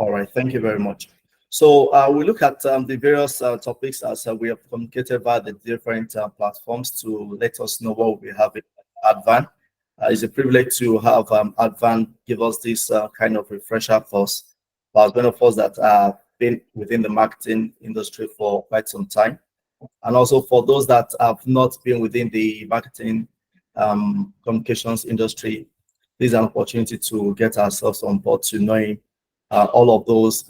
All right, thank you very much. So we look at the various topics as we have communicated via the different platforms to let us know what we have in Advan. It's a privilege to have Advan give us this kind of refresher course for as many of us that have been within the marketing industry for quite some time. And also for those that have not been within the marketing communications industry, this is an opportunity to get ourselves on board to knowing all of those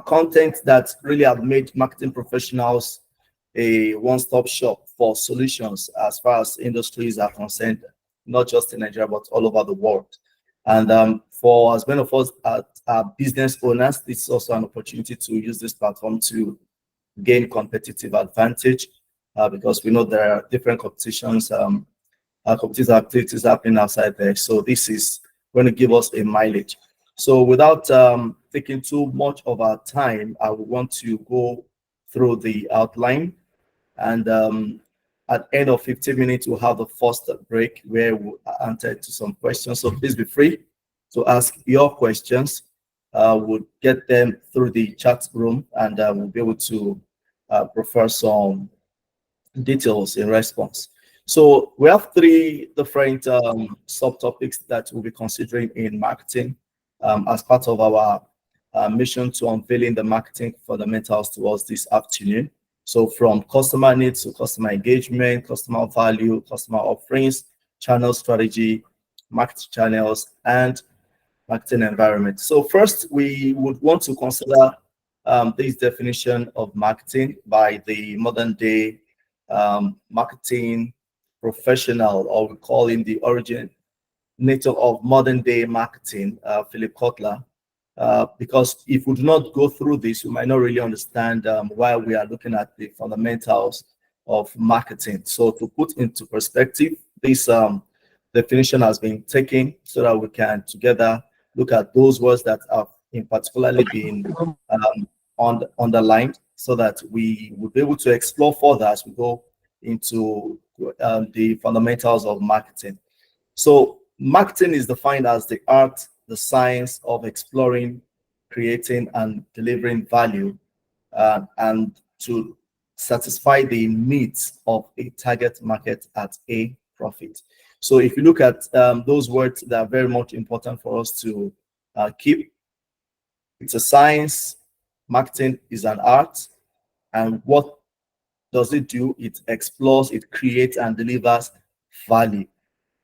content that really have made marketing professionals a one-stop shop for solutions as far as industries are concerned, not just in Nigeria, but all over the world. And for as many of us are business owners, this is also an opportunity to use this platform to gain competitive advantage because we know there are different competitions, competitive activities happening outside there. So this is going to give us a mileage. So without taking too much of our time, I would want to go through the outline. And at the end of 15 minutes, we'll have the first break where we'll answer to some questions. So please be free to ask your questions. We'll get them through the chat room and we'll be able to prefer some details in response. So we have three different subtopics that we'll be considering in marketing as part of our mission to unveiling the marketing fundamentals to us this afternoon. So from customer needs to customer engagement, customer value, customer offerings, channel strategy, market channels, and marketing environment. So first, we would want to consider this definition of marketing by the modern day marketing professional, or we call him the originator of modern day marketing, Philip Kotler. Because if we do not go through this, we might not really understand why we are looking at the fundamentals of marketing. So to put into perspective, this definition has been taken so that we can together look at those words that have in particularly been underlined so that we will be able to explore further as we go into the fundamentals of marketing. So marketing is defined as the art, the science of exploring, creating, and delivering value and to satisfy the needs of a target market at a profit. So if you look at those words that are very much important for us to keep, it's a science, marketing is an art, and what does it do? It explores, it creates, and delivers value.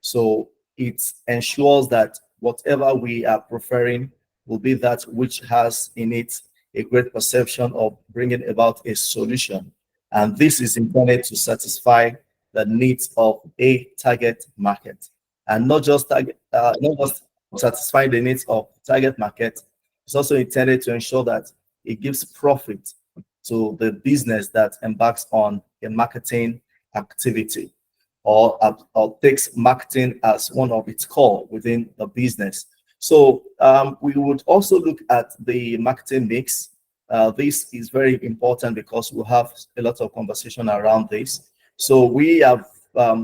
So it ensures that whatever we are preferring will be that which has in it a great perception of bringing about a solution. And this is intended to satisfy the needs of a target market. And not just satisfying the needs of target market, it's also intended to ensure that it gives profit to the business that embarks on a marketing activity or takes marketing as one of its core within the business. So we would also look at the marketing mix. This is very important because we'll have a lot of conversation around this. So we have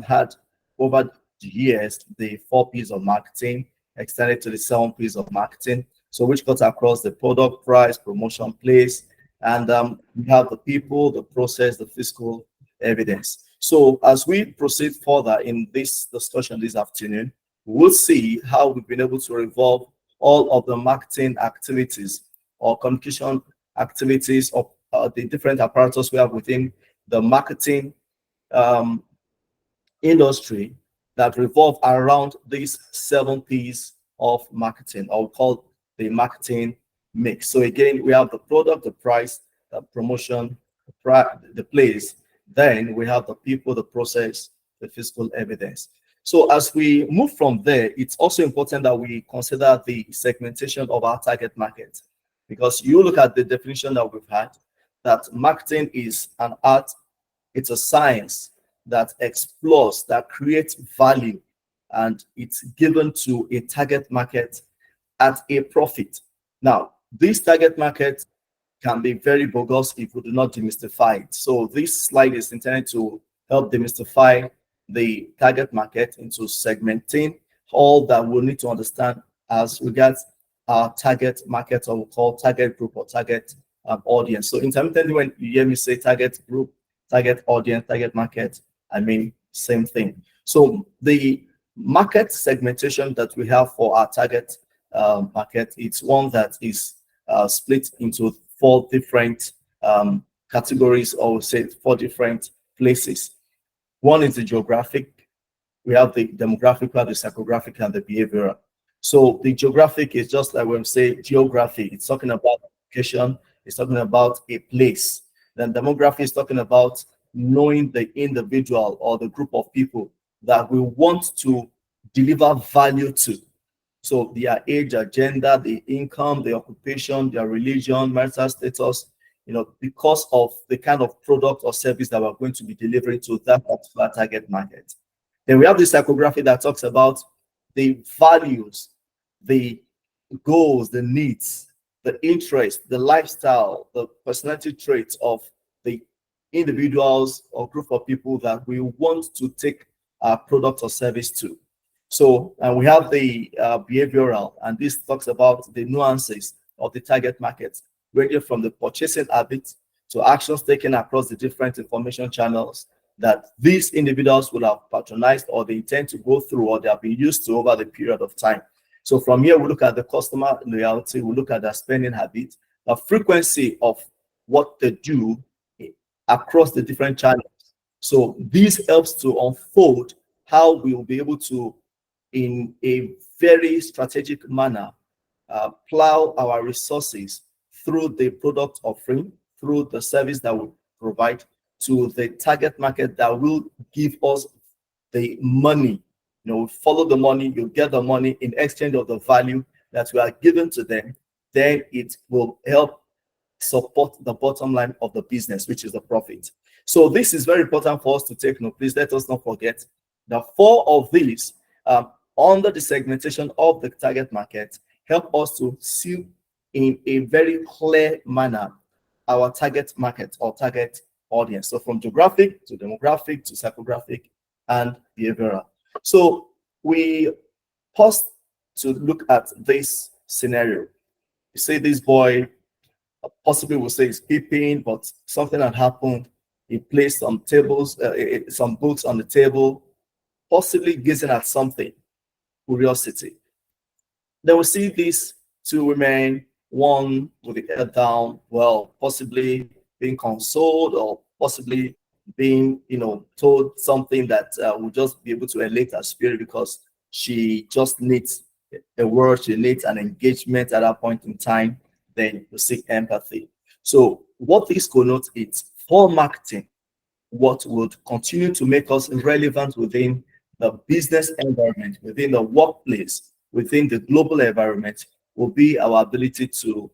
had over the years the 4 P's of marketing extended to the 7 P's of marketing. So which cuts across the product, price, promotion, place, and we have the people, the process, the physical evidence. So as we proceed further in this discussion this afternoon, we'll see how we've been able to revolve all of the marketing activities or communication activities of the different apparatus we have within the marketing industry that revolve around these 7 P's of marketing, or we call the marketing mix. So again, we have the product, the price, the promotion, the place. Then we have the people, the process, the physical evidence. So as we move from there, it's also important that we consider the segmentation of our target market, because you look at the definition that we've had, that marketing is an art, it's a science that explores, that creates value, and it's given to a target market at a profit. Now, this target market can be very bogus if we do not demystify it. So this slide is intended to help demystify the target market into segmenting all that we'll need to understand as regards our target market, or we call target group or target audience. So intermittently, when you hear me say target group, target audience, target market, I mean same thing. So the market segmentation that we have for our target market, it's one that is split into 4 different categories, or say 4 different places. One is the geographic, we have the demographic, we have the psychographic, and the behavioral. So the geographic is just like when we say geography, it's talking about location, it's talking about a place. Then demography is talking about knowing the individual or the group of people that we want to deliver value to. So their age, their gender, the income, the occupation, their religion, marital status, because of the kind of product or service that we're going to be delivering to that particular target market. Then we have the psychography that talks about the values, the goals, the needs, the interest, the lifestyle, the personality traits of the individuals or group of people that we want to take our product or service to. So, and we have the behavioral, and this talks about the nuances of the target market, ranging from the purchasing habits to actions taken across the different information channels that these individuals will have patronized, or they intend to go through, or they have been used to over the period of time. So from here, we look at the customer loyalty, we look at their spending habits, the frequency of what they do across the different channels. So this helps to unfold how we will be able to, in a very strategic manner, plow our resources through the product offering, through the service that we provide to the target market that will give us the money. Follow the money, you get the money in exchange of the value that we are given to them. Then it will help support the bottom line of the business, which is the profit. So this is very important for us to take note. Please let us not forget the 4 of these under the segmentation of the target market help us to see in a very clear manner our target market or target audience. So from geographic to demographic to psychographic and behavioral. So we pause to look at this scenario. You say this boy possibly will say he's peeping, but something had happened. He placed some tables, some books on the table, possibly gazing at something, curiosity. Then we see these 2 women, one with the head down, well, possibly being consoled, or possibly being, told something that will just be able to elate her spirit, because she just needs a word, she needs an engagement at that point in time. Then you seek empathy. So what this connotes is for marketing, what would continue to make us relevant within the business environment, within the workplace, within the global environment, will be our ability to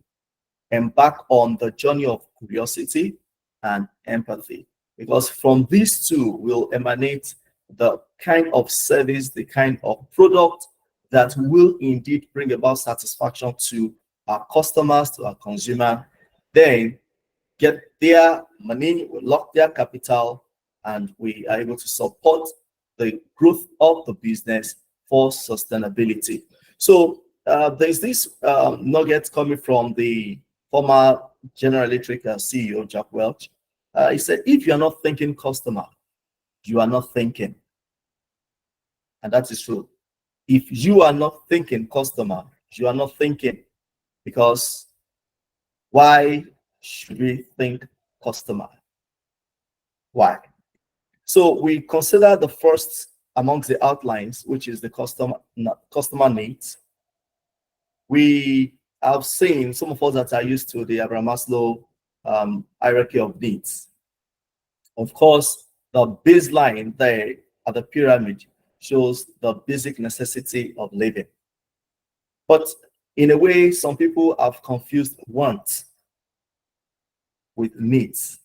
embark on the journey of curiosity and empathy. Because from these 2 will emanate the kind of service, the kind of product that will indeed bring about satisfaction to our customers, to our consumer. Then get their money, we lock their capital, and we are able to support the growth of the business for sustainability. So there's this nugget coming from the former General Electric CEO, Jack Welch. He said, if you're not thinking customer, you are not thinking. And that is true. If you are not thinking customer, you are not thinking. Because why should we think customer? Why? So we consider the first amongst the outlines, which is the customer needs. We have seen, some of us that are used to the Abraham Maslow hierarchy of needs. Of course, the baseline there at the pyramid shows the basic necessity of living. But in a way, some people have confused wants with needs.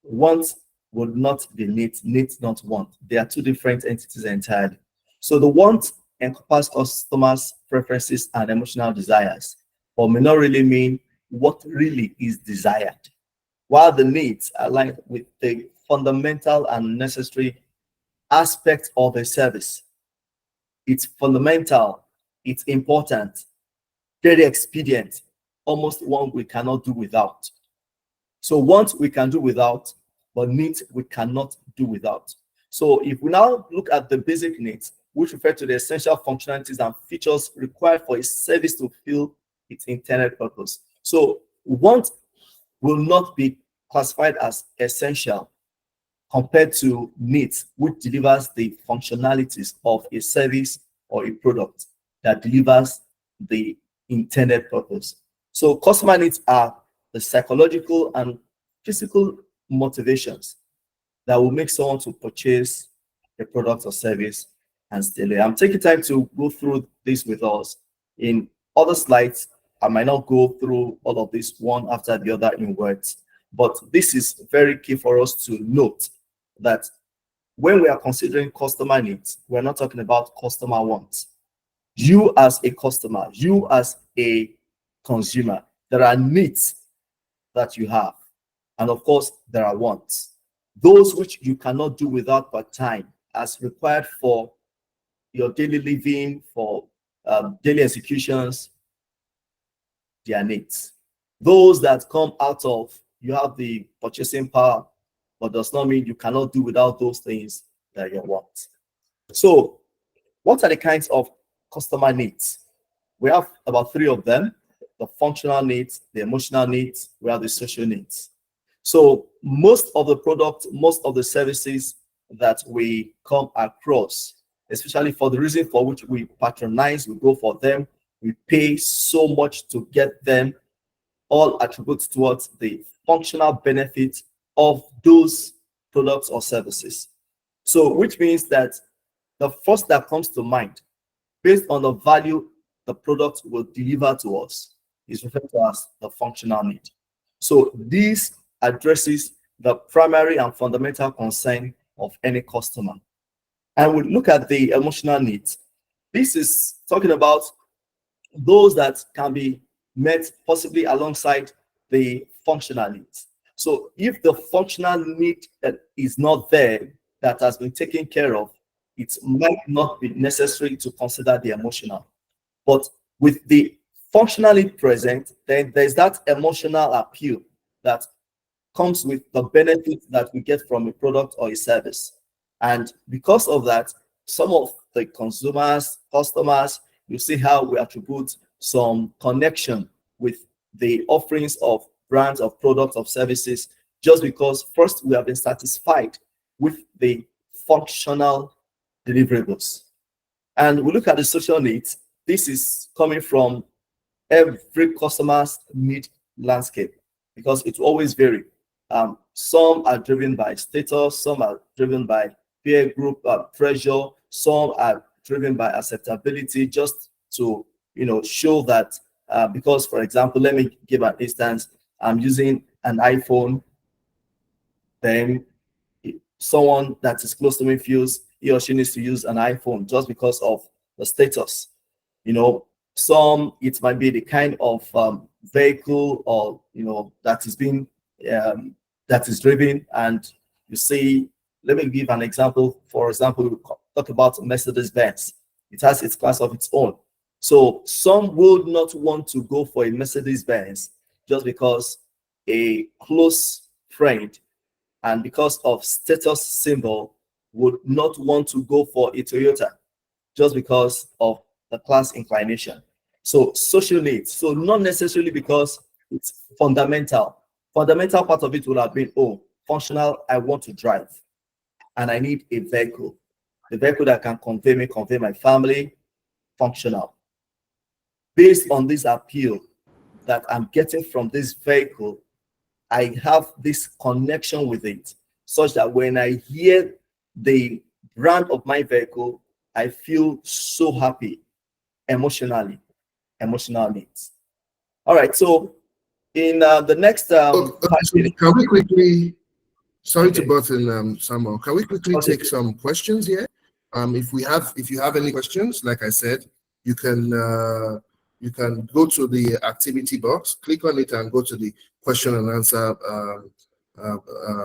Wants would not be needs, needs not want. They are 2 different entities entirely. So the want encompasses customers' preferences and emotional desires, but may not really mean what really is desired, while the needs align with the fundamental and necessary aspect of a service. It's fundamental, it's important, very expedient, almost one we cannot do without. So want we can do without, but need we cannot do without. So if we now look at the basic needs, which refer to the essential functionalities and features required for a service to fulfill its intended purpose. So want will not be classified as essential compared to needs, which delivers the functionalities of a service or a product that delivers the intended purpose. So customer needs are the psychological and physical motivations that will make someone to purchase a product or service and stay there. I'm taking time to go through this with us. In other slides, I might not go through all of this one after the other in words, but this is very key for us to note that when we are considering customer needs, we're not talking about customer wants. You as a customer, you as a consumer, there are needs that you have. And of course, there are wants. Those which you cannot do without per time as required for your daily living, for daily executions, they are needs. Those that come out of, you have the purchasing power, but does not mean you cannot do without those things that you want. So what are the kinds of customer needs? We have about 3 of them: the functional needs, the emotional needs, we have the social needs. So most of the products, most of the services that we come across, especially for the reason for which we patronize, we go for them, we pay so much to get them, all attributes towards the functional benefit of those products or services. So which means that the first that comes to mind, based on the value the product will deliver to us, is referred to as the functional need. So this addresses the primary and fundamental concern of any customer. And we look at the emotional needs. This is talking about those that can be met possibly alongside the functional needs. So if the functional need is not there, that has been taken care of, it might not be necessary to consider the emotional. But with the functional need present, then there's that emotional appeal that comes with the benefit that we get from a product or a service. And because of that, some of the consumers, customers, you see how we attribute some connection with the offerings of brands, of products, of services, just because first we have been satisfied with the functional deliverables. And we look at the social needs. This is coming from every customer's need landscape because it will always vary. Some are driven by status, some are driven by peer group pressure, some are driven by acceptability, just to show that because, for example, let me give an instance. I'm using an iPhone, then someone that is close to me feels he or she needs to use an iPhone just because of the status. Some, it might be the kind of vehicle or that is being that is driven, and you see, let me give an example. For example, we talk about Mercedes-Benz. It has its class of its own. So some would not want to go for a Mercedes-Benz just because a close friend and because of status symbol would not want to go for a Toyota just because of the class inclination. So social needs. So not necessarily because it's fundamental. Fundamental part of it would have been, functional, I want to drive and I need a vehicle. The vehicle that can convey me, convey my family, functional. Based on this appeal that I'm getting from this vehicle, I have this connection with it, such that when I hear the brand of my vehicle, I feel so happy emotionally. Emotional needs. All right, so in the next so can we quickly, sorry to butt in, Samuel, can we quickly take some questions here? If you have any questions, like I said, you can go to the activity box, click on it, and go to the question and answer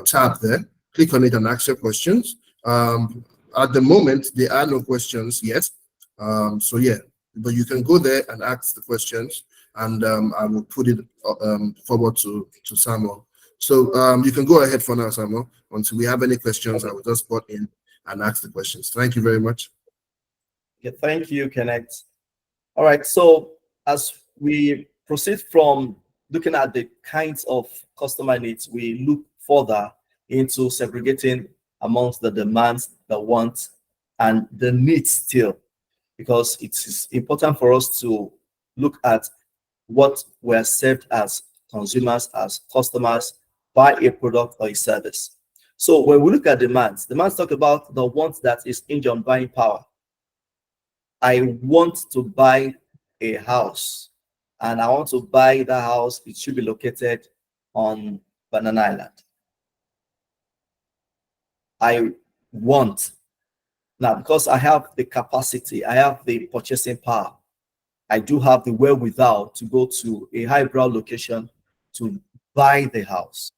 tab there. Click on it and ask your questions. At the moment, there are no questions yet. So yeah, but you can go there and ask the questions, and I will put it forward to Samuel. So you can go ahead for now, Samuel. Until we have any questions, I will just put in and ask the questions. Thank you very much. Okay, thank you, Kenneth. All right, so as we proceed from looking at the kinds of customer needs, we look further into segregating amongst the demands, the wants, and the needs still, because it is important for us to look at what we're served as consumers, as customers, by a product or a service. So when we look at demands talk about the want that is hinged on buying power. I want to buy a house, and I want to buy that house. It should be located on Banana Island. I want, now, because I have the capacity, I have the purchasing power, I do have the wherewithal to go to a highbrow location to buy the house.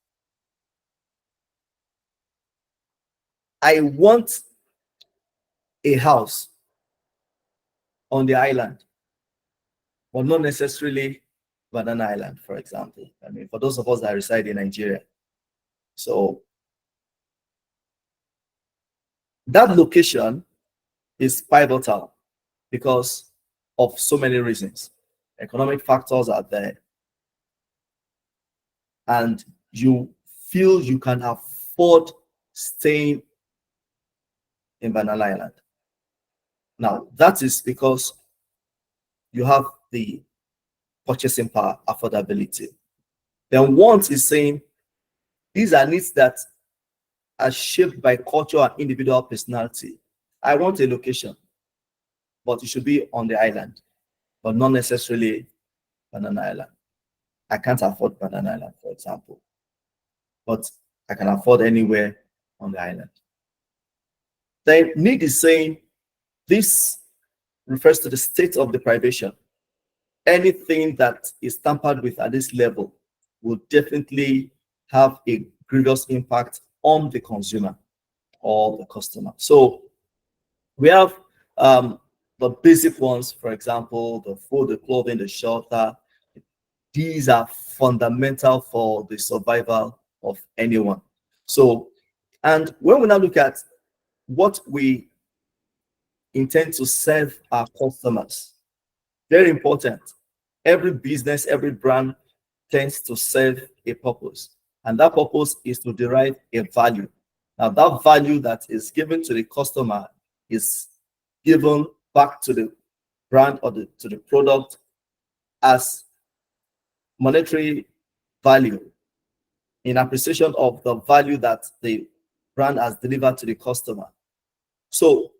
I want a house on the island, but not necessarily Banana Island, for example. I mean, for those of us that reside in Nigeria. So that location is pivotal because of so many reasons. Economic factors are there, and you feel you can afford staying in Banana Island. Now, that is because you have the purchasing power, affordability. Then want is saying these are needs that are shaped by culture and individual personality. I want a location, but it should be on the island, but not necessarily Banana Island. I can't afford Banana Island, for example, but I can afford anywhere on the island. Then need is saying this refers to the state of deprivation. Anything that is tampered with at this level will definitely have a grievous impact on the consumer or the customer. So we have the basic ones, for example, the food, the clothing, the shelter. These are fundamental for the survival of anyone. So, and when we now look at what we intend to serve our customers, very important. Every business, every brand tends to serve a purpose, and that purpose is to derive a value. Now, that value that is given to the customer is given back to the brand or to the product as monetary value in appreciation of the value that the brand has delivered to the customer. So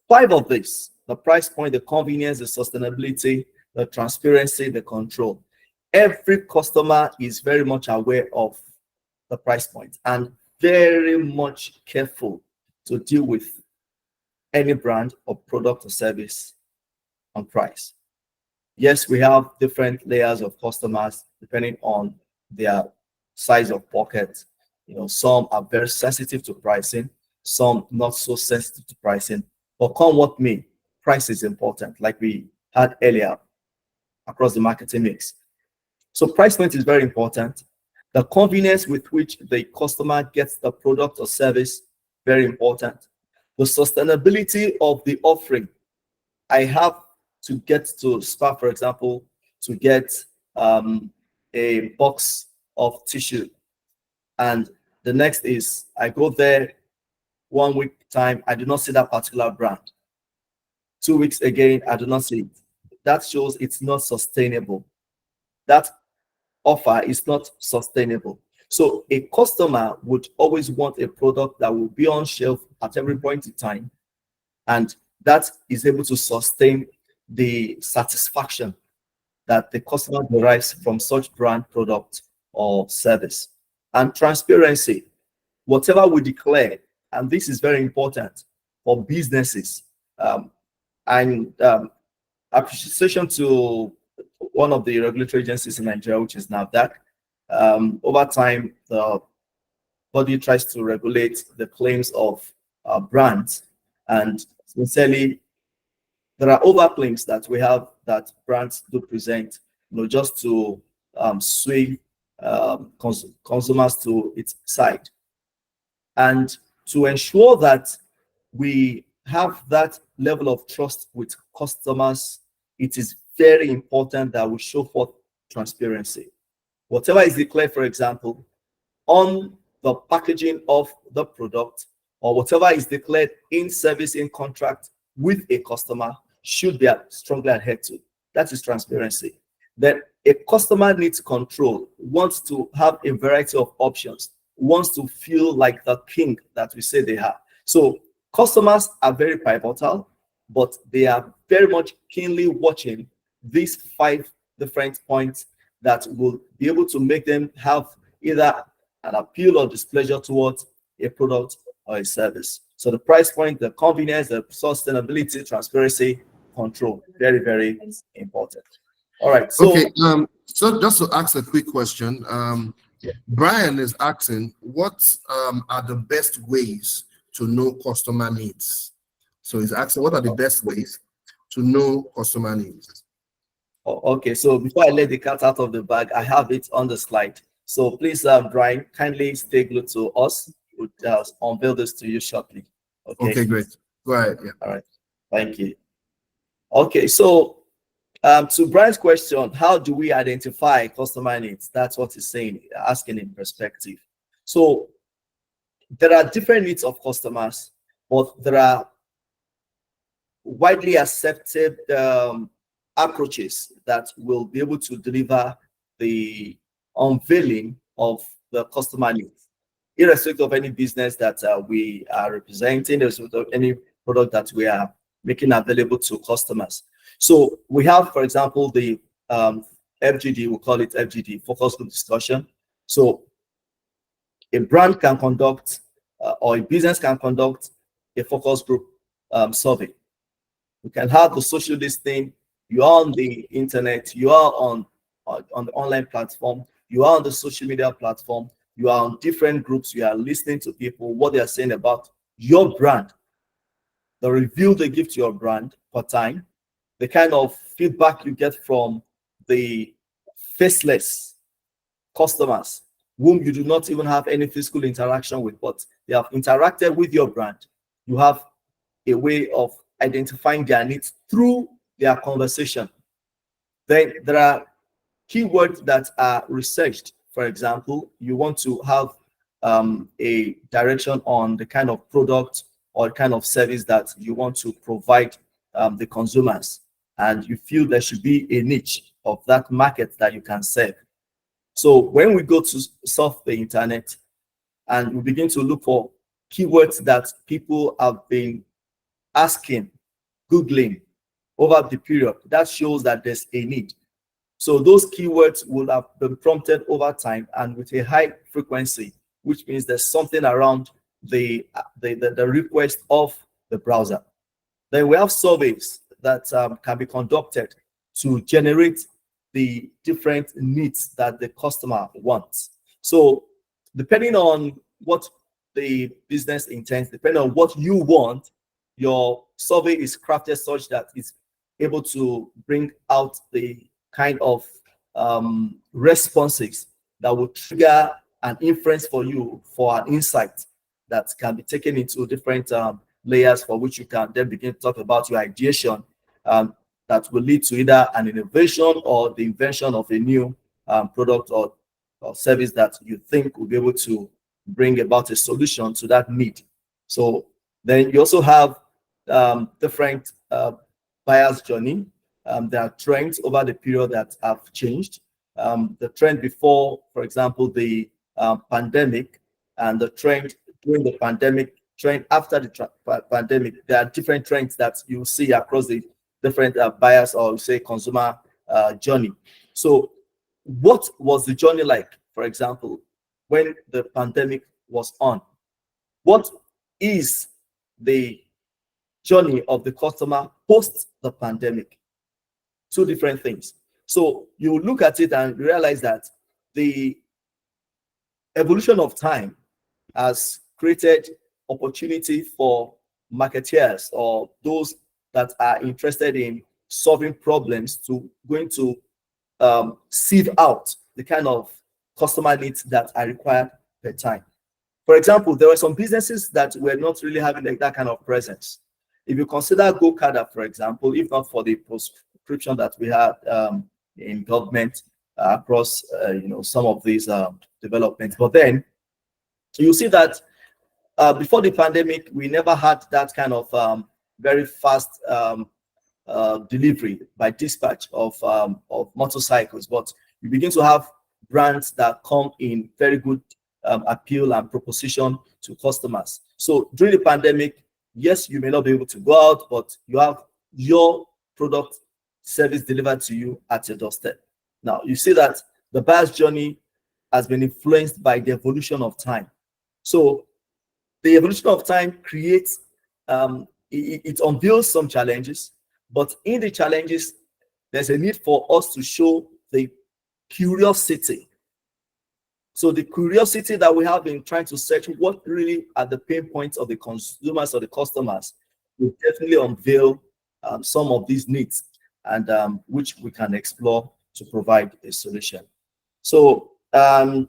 5 of this: the price point, the convenience, the sustainability, the transparency, the control. Every customer is very much aware of the price point and very much careful to deal with any brand or product or service on price. Yes, we have different layers of customers depending on their size of pocket. You know, some are very sensitive to pricing, some not so sensitive to pricing. But come what may, price is important, like we had earlier across the marketing mix. So price point is very important. The convenience with which the customer gets the product or service, very important. The sustainability of the offering. I have to get to Spa, for example, to get a box of tissue. And the next is I go there 1 week time, I do not see that particular brand. 2 weeks again, I do not see it. That shows it's not sustainable. That offer is not sustainable. So a customer would always want a product that will be on shelf at every point in time, and that is able to sustain the satisfaction that the customer derives from such brand, product, or service. And transparency, whatever we declare, and this is very important for businesses, and appreciation to one of the regulatory agencies in Nigeria, which is NAFDAC. Over time, the body tries to regulate the claims of brands, and sincerely, there are overclaims that we have that brands do present, just to sway consumers to its side. And to ensure that we have that level of trust with customers, it is very important that we show forth transparency. Whatever is declared, for example, on the packaging of the product, or whatever is declared in service in contract with a customer, should be strongly adhered to. That is transparency. Then a customer needs control, wants to have a variety of options, wants to feel like the king that we say they are. So customers are very pivotal, but they are very much keenly watching these 5 different points that will be able to make them have either an appeal or displeasure towards a product or a service. So the price point, the convenience, the sustainability, transparency, control, very, very important. All right. So, okay. So just to ask a quick question, Brian is asking, what are the best ways to know customer needs? So he's asking, what are the best ways to know customer needs? Okay. So before I let the cat out of the bag, I have it on the slide. So please, Brian, kindly stay glued to us. We'll unveil this to you shortly. Okay, great. Go ahead. Yeah. All right. Thank you. Okay. So to Brian's question, how do we identify customer needs? That's what he's saying, asking in perspective. So there are different needs of customers, but there are widely accepted approaches that will be able to deliver the unveiling of the customer needs, irrespective of any business that we are representing, irrespective of any product that we are making available to customers. So we have, for example, the FGD, we call it FGD, focus group discussion. So a brand can conduct or a business can conduct a focus group survey. We can have the social listening. You are on the internet, you are on the online platform, you are on the social media platform, you are on different groups, you are listening to people, what they are saying about your brand, the review they give to your brand per time, the kind of feedback you get from the faceless customers whom you do not even have any physical interaction with, but they have interacted with your brand. You have a way of identifying their needs through their conversation. Then there are keywords that are researched. For example, you want to have a direction on the kind of product or kind of service that you want to provide the consumers, and you feel there should be a niche of that market that you can serve. So when we go to surf the internet and we begin to look for keywords that people have been asking, Googling over the period, that shows that there's a need. So those keywords will have been prompted over time and with a high frequency, which means there's something around the request of the browser. Then we have surveys that can be conducted to generate the different needs that the customer wants. So depending on what the business intends, depending on what you want, your survey is crafted such that it's able to bring out the kind of responses that will trigger an inference for you for an insight that can be taken into different layers, for which you can then begin to talk about your ideation that will lead to either an innovation or the invention of a new product or service that you think will be able to bring about a solution to that need. So then you also have different buyer's journey. There are trends over the period that have changed. The trend before, for example, the pandemic, and the trend during the pandemic, trend after the pandemic, there are different trends that you see across the different buyers or say consumer journey. So what was the journey like, for example, when the pandemic was on? What is the journey of the customer post the pandemic? Two different things. So you look at it and realize that the evolution of time has created opportunity for marketeers or those that are interested in solving problems to going to sieve out the kind of customer needs that are required per time. For example, there were some businesses that were not really having that kind of presence. If you consider GoCada, for example, if not for the prescription that we had in government across some of these developments, but then you see that before the pandemic, we never had that kind of very fast delivery by dispatch of motorcycles, but you begin to have brands that come in very good appeal and proposition to customers. So during the pandemic, yes, you may not be able to go out, but you have your product service delivered to you at your doorstep. Now, you see that the buyer's journey has been influenced by the evolution of time. So the evolution of time creates, it unveils some challenges, but in the challenges, there's a need for us to show the curiosity. So the curiosity that we have in trying to search what really are the pain points of the consumers or the customers will definitely unveil some of these needs, and which we can explore to provide a solution. So I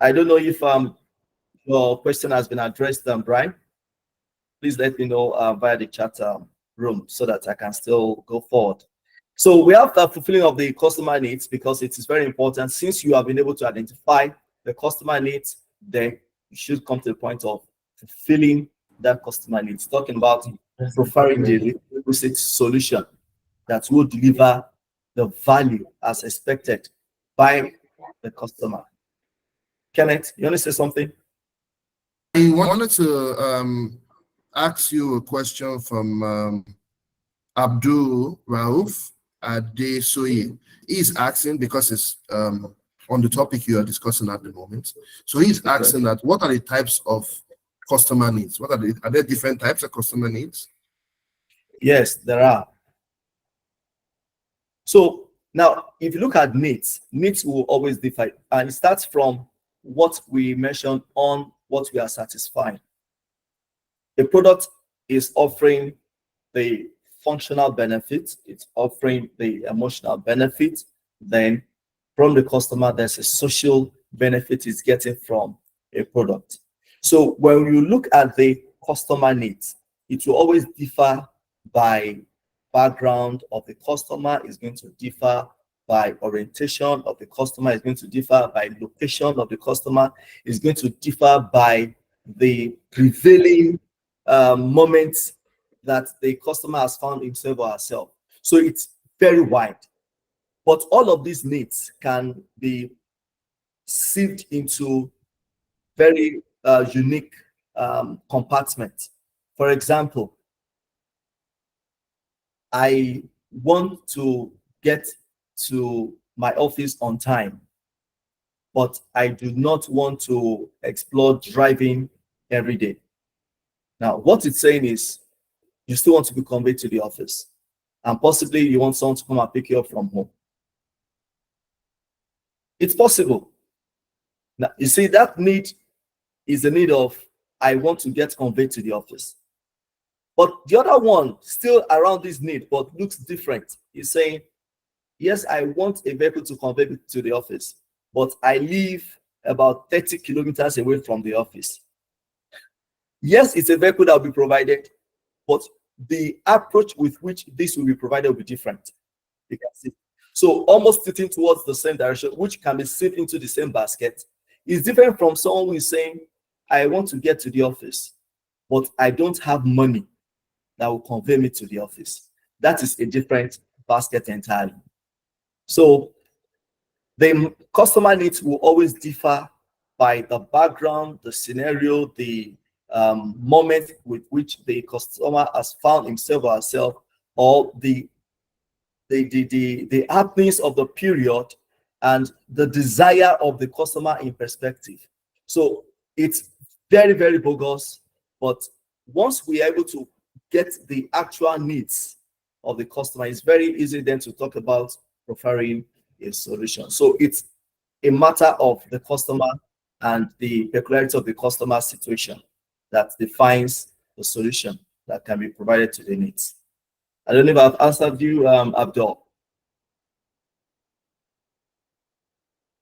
don't know if your question has been addressed, Brian. Please let me know via the chat room so that I can still go forward. So we have the fulfilling of the customer needs, because it is very important. Since you have been able to identify the customer needs, then you should come to the point of fulfilling that customer needs. Talking about providing the requisite solution that will deliver the value as expected by the customer. Kenneth, you want to say something? I wanted to ask you a question from Abdul Rauf Adesoye. He's asking, because it's on the topic you are discussing at the moment. So he's asking that what are the types of customer needs? Are there different types of customer needs? Yes, there are. So now, if you look at needs will always differ, and it starts from what we mentioned on what we are satisfying. A product is offering the functional benefit, it's offering the emotional benefit, then from the customer, there's a social benefit it's getting from a product. So when you look at the customer needs, it will always differ by background of the customer, is going to differ by orientation of the customer, is going to differ by location of the customer, is going to differ by the prevailing moments that the customer has found himself or herself. So it's very wide. But all of these needs can be sieved into very unique compartments. For example, I want to get to my office on time, but I do not want to explore driving every day. Now, what it's saying is you still want to be conveyed to the office, and possibly you want someone to come and pick you up from home. It's possible. Now, you see, that need is the need of, I want to get conveyed to the office. But the other one, still around this need, but looks different, is saying, yes, I want a vehicle to convey me to the office, but I live about 30 kilometers away from the office. Yes, it's a vehicle that will be provided, but the approach with which this will be provided will be different. You can see. So almost sitting towards the same direction, which can be sieved into the same basket, is different from someone who is saying, I want to get to the office, but I don't have money that will convey me to the office. That is a different basket entirely. So the customer needs will always differ by the background, the scenario, the moment with which the customer has found himself or herself, or the happenings of the period and the desire of the customer in perspective. So it's very, very bogus, but once we are able to get the actual needs of the customer, it's very easy then to talk about preferring a solution. So it's a matter of the customer and the peculiarity of the customer situation that defines the solution that can be provided to the needs. I don't know if I've answered you, Abdul.